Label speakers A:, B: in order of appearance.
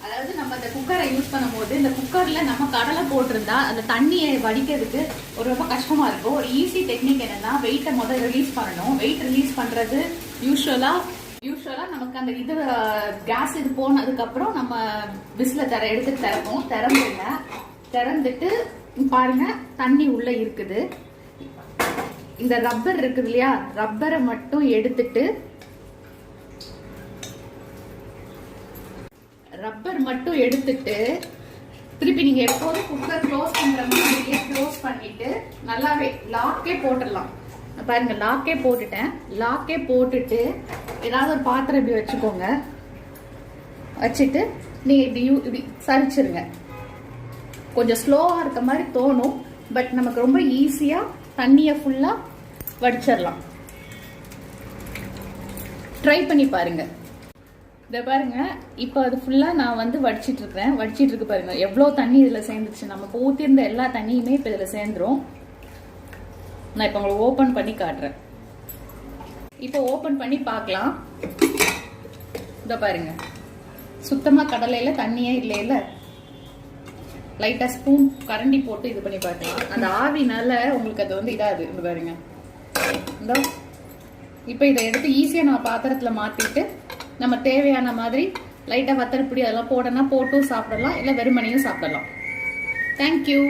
A: அதாவது நம்ம இந்த குக்கரை யூஸ் பண்ணும்போது இந்த குக்கர்ல நம்ம கடலை போட்டிருந்தா அந்த தண்ணியை வடிக்கிறதுக்கு ரொம்ப கஷ்டமா இருக்கும். ஒரு ஈஸி டெக்னிக் என்னன்னா வெயிட்டை முதல்ல ரிலீஸ் பண்ணணும். வெயிட் ரிலீஸ் பண்றது யூஸ்வலா நமக்கு அந்த இது கேஸ் இது போனதுக்கு அப்புறம் நம்ம விசில எடுத்து திறப்போம். திறந்துட்டு பாருங்க தண்ணி உள்ள இருக்குது. இந்த ரப்பர் இருக்குது இல்லையா, ரப்பரை மட்டும் எடுத்துட்டு திருப்பி நீங்க எப்போதும் குக்கர் க்ளோஸ் பண்ற மாதிரியே க்ளோஸ் பண்ணிட்டு நல்லாவே லாக்கே போட்டுடலாம். பாருங்க லாக்கே போட்டுட்டு ஏதாவது ஒரு பாத்திரம் இப்படி வச்சுக்கோங்க. வச்சுட்டு நீங்க இப்படி சரிச்சிருங்க. கொஞ்சம் ஸ்லோவா இருக்க மாதிரி தோணும், பட் நமக்கு ரொம்ப ஈஸியா தண்ணியை ஃபுல்லா வடிச்சிடலாம். ட்ரை பண்ணி பாருங்க. இதை பாருங்க, இப்போ அது ஃபுல்லா நான் வடிச்சிட்டு இருக்கு பாருங்க எவ்வளோ தண்ணி இதுல சேர்ந்துச்சு. நம்ம ஊத்திருந்த எல்லா தண்ணியுமே இப்போ இதுல சேர்ந்துரும். நான் இப்போ உங்களுக்கு ஓபன் பண்ணி காட்டுறேன். இப்போ ஓபன் பண்ணி பார்க்கலாம். இதை பாருங்க, சுத்தமா கடலையில தண்ணியே இல்லையில. லைட்டா ஸ்பூன் கரண்டி போட்டு இது பண்ணி பார்க்கலாம். அந்த ஆவினால உங்களுக்கு அது இதாது. இது பாருங்க. இந்த இப்போ இதை எடுத்து ஈஸியா நம்ம பாத்திரத்துல மாத்திட்டு நம்ம தேவையான மாதிரி லைட்டா வத்தல் பொடி அதெல்லாம் போடனா போட்டும் சாப்பிடலாம், இல்ல வெறுமனையும் சாப்பிடலாம். தேங்க்யூ.